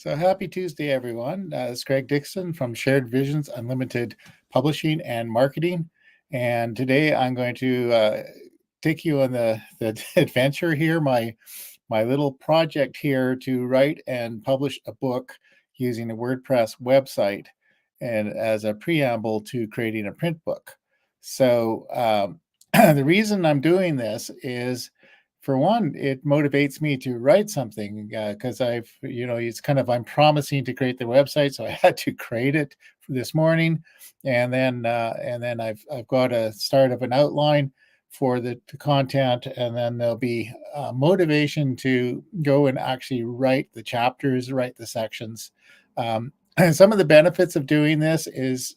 So happy Tuesday, everyone. It's Greg Dixon from Shared Visions Unlimited Publishing and Marketing. And today I'm going to take you on the adventure here, my little project here to write and publish a book using a WordPress website and as a preamble to creating a print book. So the reason I'm doing this is, for one, it motivates me to write something because I'm promising to create the website, so I had to create it for this morning, and then I've got a start of an outline for the content, and then there'll be motivation to go and actually write the chapters, write the sections. And some of the benefits of doing this is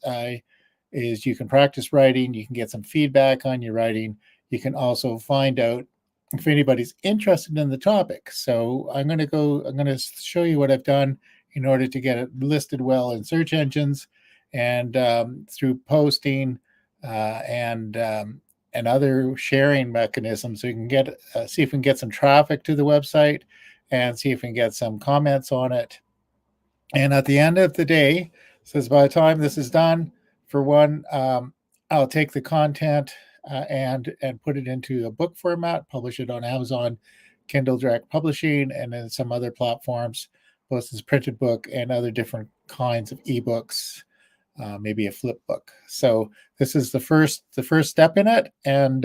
you can practice writing, you can get some feedback on your writing, you can also find out if anybody's interested in the topic. So I'm going to show you what I've done in order to get it listed well in search engines and through posting and other sharing mechanisms. So you can get see if we can get some traffic to the website and see if we can get some comments on it. And at the end of the day, says by the time this is done, for one, I'll take the content and put it into a book format, publish it on Amazon, Kindle Direct Publishing, and then some other platforms, both as printed book and other different kinds of ebooks, maybe a flip book. So this is the first step in it, and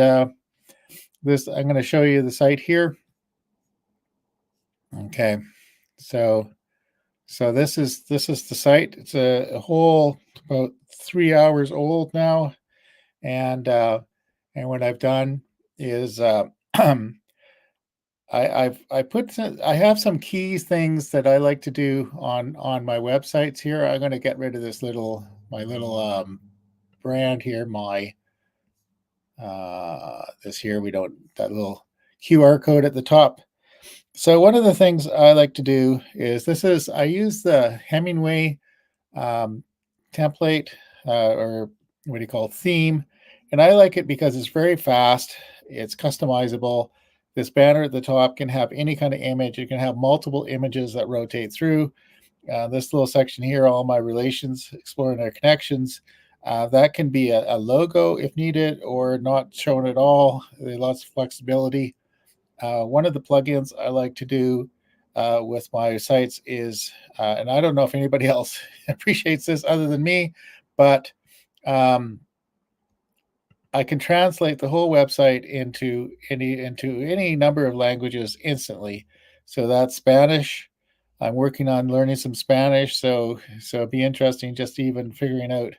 this I'm going to show you the site here. Okay, so this is the site. It's a whole about 3 hours old now, and what I've done is I have some key things that I like to do on my websites here. I'm going to get rid of this my little brand here. This here, we don't, that little QR code at the top. So one of the things I like to do is I use the Hemingway template or what do you call theme, and I like it because it's very fast, it's customizable. This banner at the top can have any kind of image. You can have multiple images that rotate through. This little section here, all my relations, exploring our connections, that can be a logo if needed or not shown at all. There's lots of flexibility. One of the plugins I like to do with my sites is, and I don't know if anybody else appreciates this other than me, but I can translate the whole website into any number of languages instantly. So that's Spanish. I'm working on learning some Spanish, so it'd be interesting just even figuring out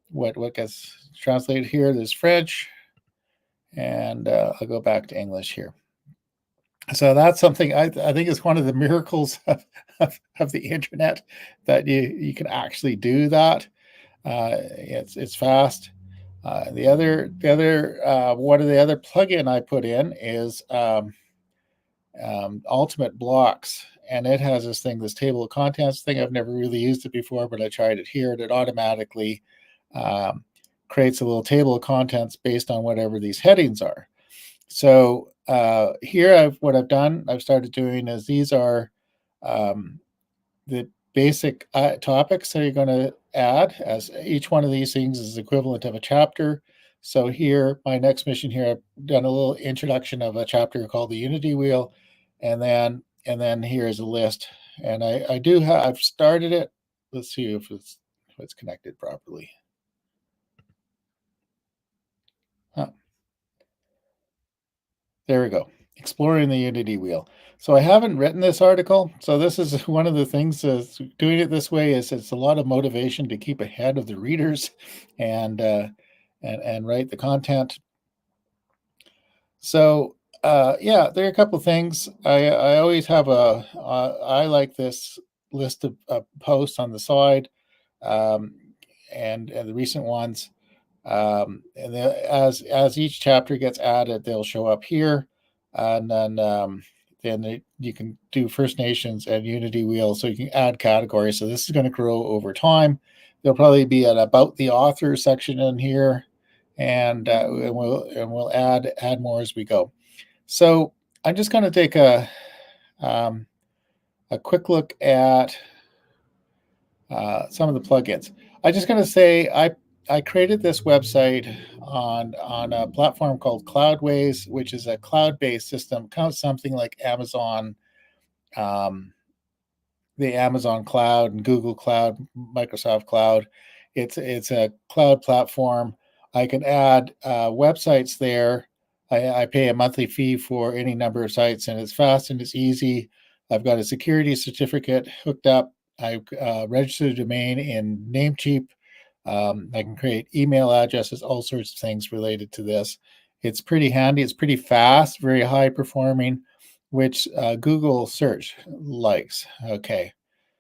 what gets translated here. There's French, and I'll go back to English here. So that's something I think is one of the miracles of the internet, that you can actually do that. It's fast. The other one of the other plugin I put in is Ultimate Blocks, and it has this table of contents thing. I've never really used it before, but I tried it here, and it automatically creates a little table of contents based on whatever these headings are. So here, what I've done, I've started doing is these are the basic topics that you're going to add, as each one of these things is equivalent of a chapter. So here, my next mission here, I've done a little introduction of a chapter called the Unity Wheel, and then here's a list. And I've started it. Let's see if it's connected properly. There we go. Exploring the Unity Wheel. So I haven't written this article. So this is one of the things, doing it this way is it's a lot of motivation to keep ahead of the readers and write the content. So yeah, there are a couple of things. I always have I like this list of posts on the side, and the recent ones. And as each chapter gets added, they'll show up here, and then you can do First Nations and Unity Wheel, so you can add categories. So this is going to grow over time. There'll probably be an about the author section in here, and we'll add more as we go. So I'm just going to take a a quick look at some of the plugins. I just going to say I created this website on a platform called Cloudways, which is a cloud-based system, kind of something like Amazon, um, the Amazon Cloud and Google Cloud, Microsoft Cloud. It's a cloud platform. I can add websites there. I pay a monthly fee for any number of sites, and it's fast and it's easy. I've got a security certificate hooked up. I've registered a domain in Namecheap. I can create email addresses, all sorts of things related to this. It's pretty handy. It's pretty fast, very high performing, which Google search likes. Okay.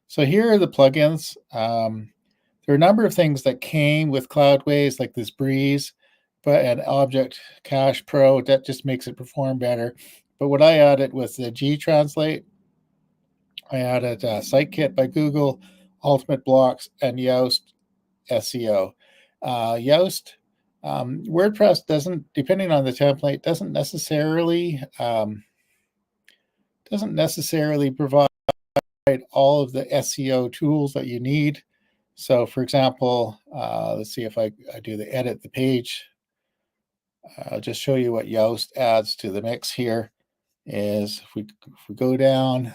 So here are the plugins. There are a number of things that came with Cloudways, like this Breeze, but an Object Cache Pro that just makes it perform better. But what I added was the G Translate. I added SiteKit by Google, Ultimate Blocks, and Yoast SEO. Yoast, WordPress doesn't, depending on the template, doesn't necessarily provide all of the SEO tools that you need. So, for example, let's see if I do the edit the page. I'll just show you what Yoast adds to the mix here. Is if we go down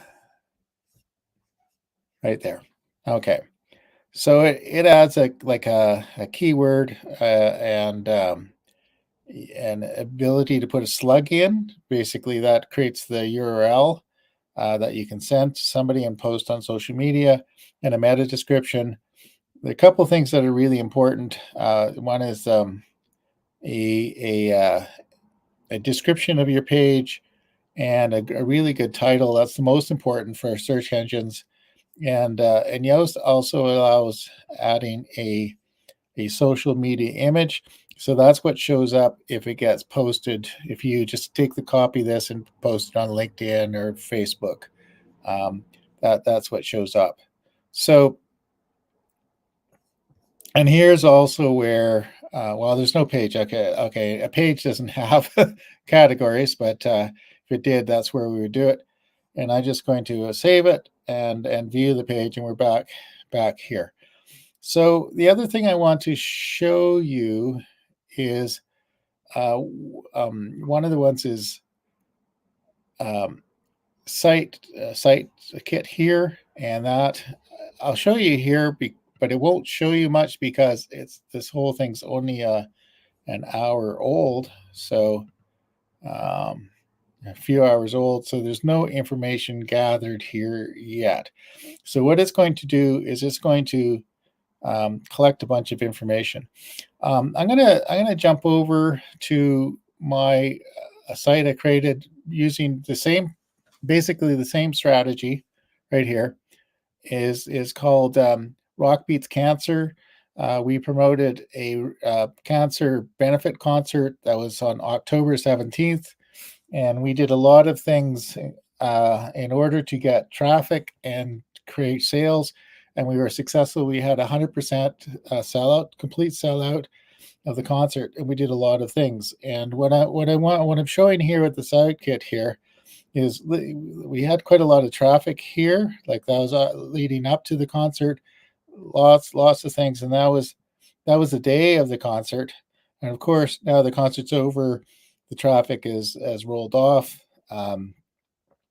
right there. Okay. So it adds a keyword and an ability to put a slug in. Basically, that creates the URL that you can send to somebody and post on social media, and a meta description. A couple of things that are really important. One is a description of your page and a really good title. That's the most important for search engines. And Yoast also allows adding a social media image. So that's what shows up if it gets posted. If you just take the copy of this and post it on LinkedIn or Facebook, that's what shows up. So, and here's also where, well, there's no page. Okay, a page doesn't have categories, but if it did, that's where we would do it. And I'm just going to save it and view the page, and we're back here. So the other thing I want to show you is one of the ones is site kit here, and that I'll show you here, but it won't show you much because this whole thing's only an hour old, so a few hours old, so there's no information gathered here yet. So what it's going to do is it's going to collect a bunch of information. I'm gonna jump over to my site I created using basically the same strategy right here. Is called Rock Beats Cancer. We promoted a cancer benefit concert that was on October 17th, and we did a lot of things in order to get traffic and create sales, and we were successful. We had 100% sellout, complete sellout of the concert, and we did a lot of things. And what I'm showing here with the site kit here is we had quite a lot of traffic here, like that was leading up to the concert, lots of things, and that was the day of the concert. And of course, now the concert's over, the traffic has rolled off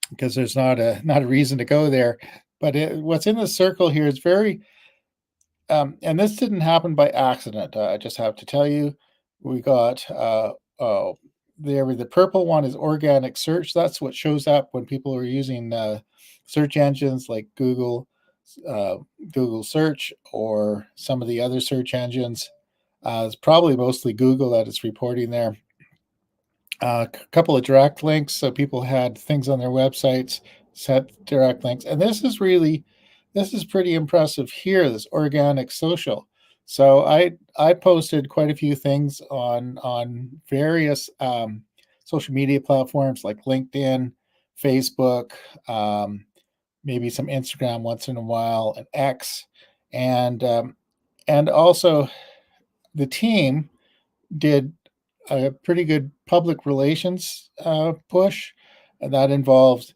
because there's not a reason to go there. But what's in the circle here is very, and this didn't happen by accident. I just have to tell you, we got the purple one is organic search. That's what shows up when people are using search engines like Google search or some of the other search engines. It's probably mostly Google that is reporting there. A couple of direct links, so people had things on their websites, set direct links, and this is pretty impressive here, this organic social. So I posted quite a few things on various social media platforms like LinkedIn, Facebook, maybe some Instagram once in a while, and X, and also the team did a pretty good public relations push, and that involved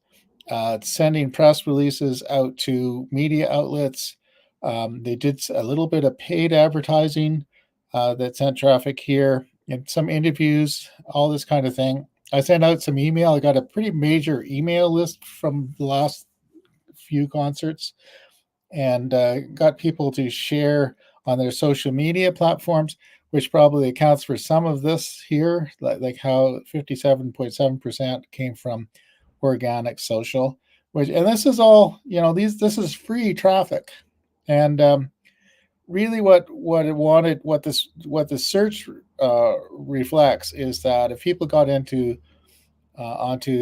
sending press releases out to media outlets. They did a little bit of paid advertising that sent traffic here, and some interviews, all this kind of thing. I sent out some email. I got a pretty major email list from the last few concerts, and got people to share on their social media platforms, which probably accounts for some of this here, like how 57.7% came from organic social, and this is all, this is free traffic. And really what it wanted, what the search reflects is that if people got onto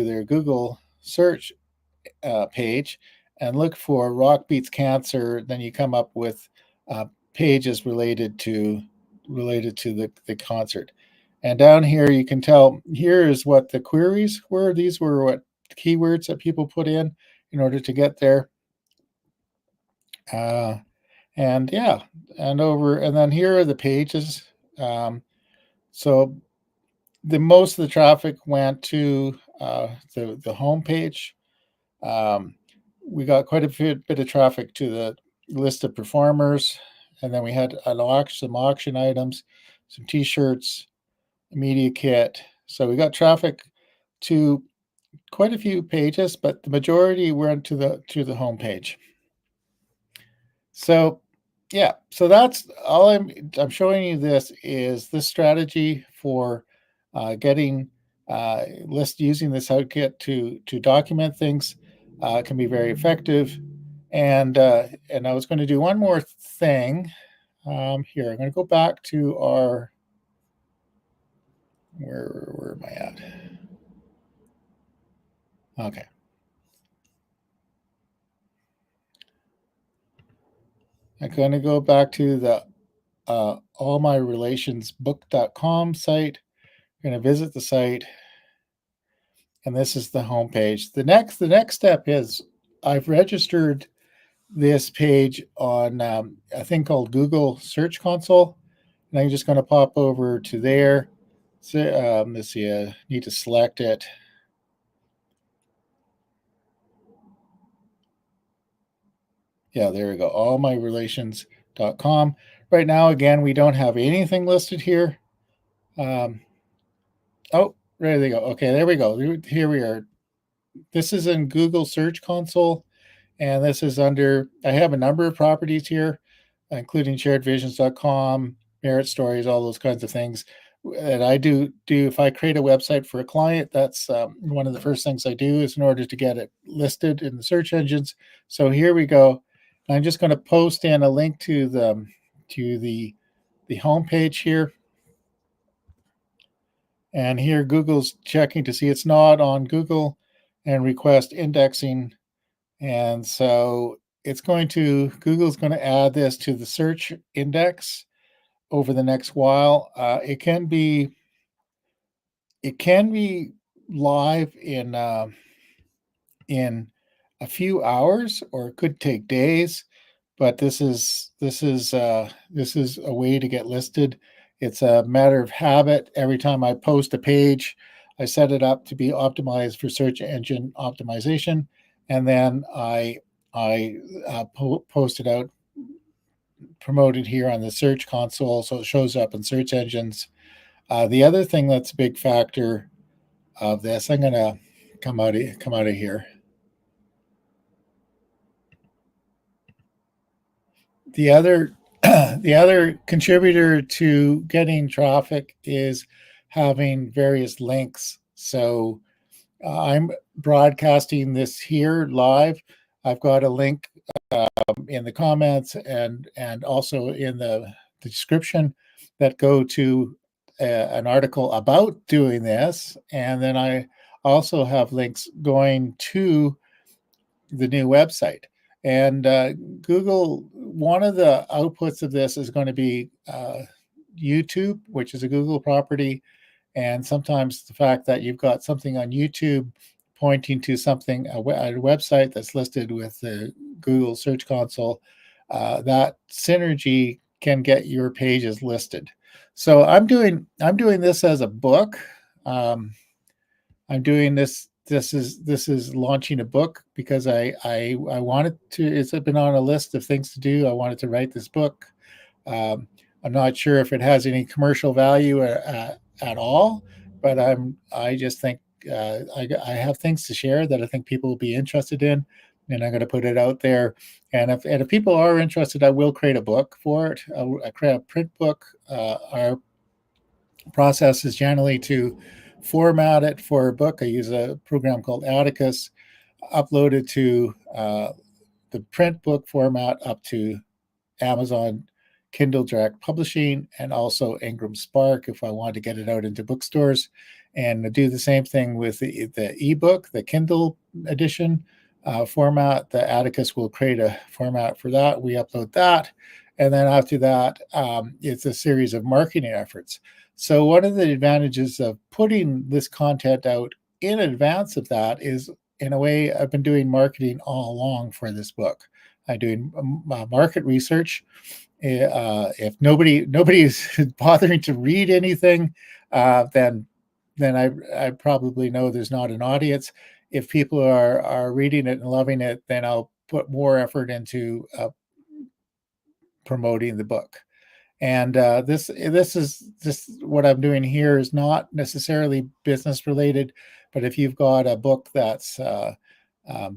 their Google search page and look for Rock Beats Cancer, then you come up with pages related to the concert. And down here you can tell, here is what the queries were. These were what keywords that people put in order to get there. And yeah, and then here are the pages. So most of the traffic went to the home page. We got quite a bit of traffic to the list of performers, and then we had some auction items, some T-shirts, a media kit. So we got traffic to quite a few pages, but the majority went to the home page. So yeah, so that's all I'm showing you. This is the strategy for getting using this Houtkit to document things. Can be very effective. And I was going to do one more thing here. I'm going to go back to our, where am I at? Okay. I'm going to go back to the allmyrelationsbook.com site. I'm going to visit the site, and this is the home page. The next step is I've registered this page on a thing called Google Search Console, and I'm just going to pop over to there. So let's see, I need to select it. Yeah, there we go. Allmyrelations.com. Right now, again, we don't have anything listed here. Oh, there they go. Okay, there we go. Here we are. This is in Google Search Console, and this is under, I have a number of properties here, including sharedvisions.com, Merit Stories, all those kinds of things. And I do if I create a website for a client, that's one of the first things I do is in order to get it listed in the search engines. So here we go. I'm just going to post in a link to the home page here. And here Google's checking to see it's not on Google and request indexing. And so Google's going to add this to the search index over the next while. It can be live in a few hours, or it could take days. But this is a way to get listed. It's a matter of habit. Every time I post a page, I set it up to be optimized for search engine optimization, and then I post it out, promote it here on the search console, so it shows up in search engines. The other thing that's a big factor of this, I'm going to come out of here. The other contributor to getting traffic is having various links. So I'm broadcasting this here live. I've got a link in the comments and also in the description that go to an article about doing this. And then I also have links going to the new website. And Google, one of the outputs of this is going to be YouTube, which is a Google property. And sometimes the fact that you've got something on YouTube pointing to something, a website that's listed with the Google Search Console, that synergy can get your pages listed. So I'm doing this as a book. I'm doing this this is launching a book because I wanted to. It's been on a list of things to do. I wanted to write this book. Um, I'm not sure if it has any commercial value at all, but I just think I have things to share that I think people will be interested in, and I'm going to put it out there. And if people are interested, I will create a book for it. I create a print book. Our process is generally to format it for a book. I use a program called Atticus, upload it to the print book format up to Amazon Kindle Direct Publishing, and also Ingram Spark if I want to get it out into bookstores. And do the same thing with the ebook, the Kindle edition format. The Atticus will create a format for that. We upload that. And then after that, it's a series of marketing efforts. So one of the advantages of putting this content out in advance of that is, in a way, I've been doing marketing all along for this book. I'm doing market research. If nobody is bothering to read anything, then I probably know there's not an audience. If people are reading it and loving it, then I'll put more effort into promoting the book. And this is just what I'm doing here is not necessarily business related, but if you've got a book that's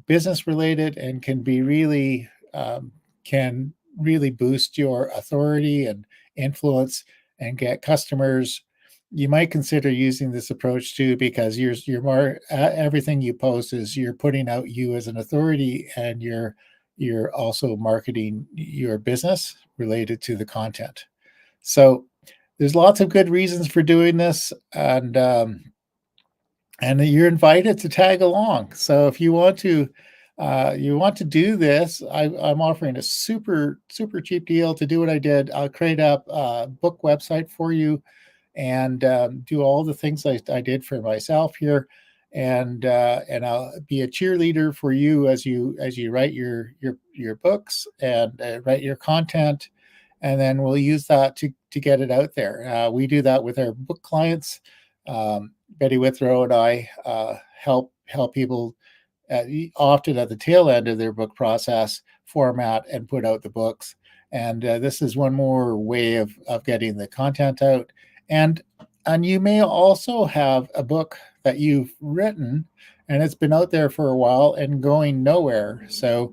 business related and can really boost your authority and influence and get customers, you might consider using this approach too, because you're more everything you post is you're putting out you as an authority, and you're also marketing your business related to the content. So there's lots of good reasons for doing this, and you're invited to tag along. So if you want to do this, I'm offering a super cheap deal to do what I did. I'll create up a book website for you, and do all the things I did for myself here, and I'll be a cheerleader for you as you write your books and write your content, and then we'll use that to get it out there. We do that with our book clients. Betty Withrow and I help people often at the tail end of their book process format and put out the books. And this is one more way of getting the content out. And you may also have a book that you've written and it's been out there for a while and going nowhere. So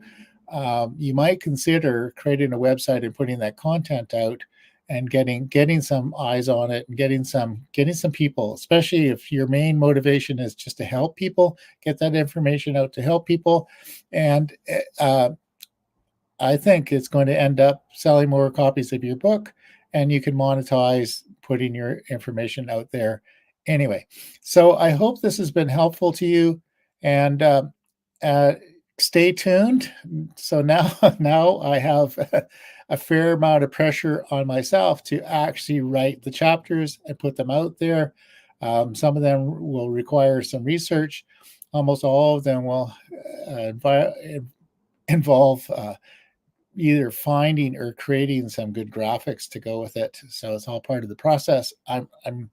you might consider creating a website and putting that content out and getting some eyes on it and getting some people, especially if your main motivation is just to help people, get that information out to help people. And I think it's going to end up selling more copies of your book, and you can monetize putting your information out there anyway. So I hope this has been helpful to you, and stay tuned. So now I have a fair amount of pressure on myself to actually write the chapters and put them out there. Some of them will require some research. Almost all of them will involve either finding or creating some good graphics to go with it. So it's all part of the process. I'm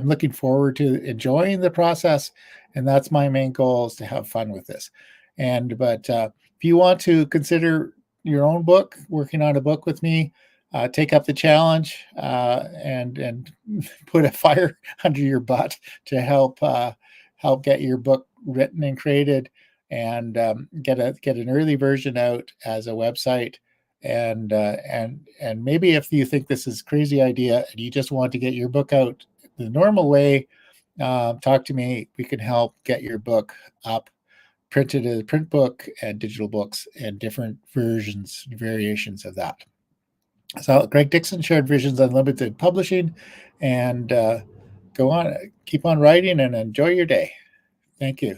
looking forward to enjoying the process, and that's my main goal, is to have fun with this. But if you want to consider your own book, working on a book with me, take up the challenge and put a fire under your butt to help get your book written and created, and get an early version out as a website. And maybe if you think this is a crazy idea and you just want to get your book out the normal way, talk to me. We can help get your book up, printed as a print book and digital books and different versions, variations of that. So Greg Dixon, Shared Visions Unlimited Publishing, and go on, keep on writing and enjoy your day. Thank you.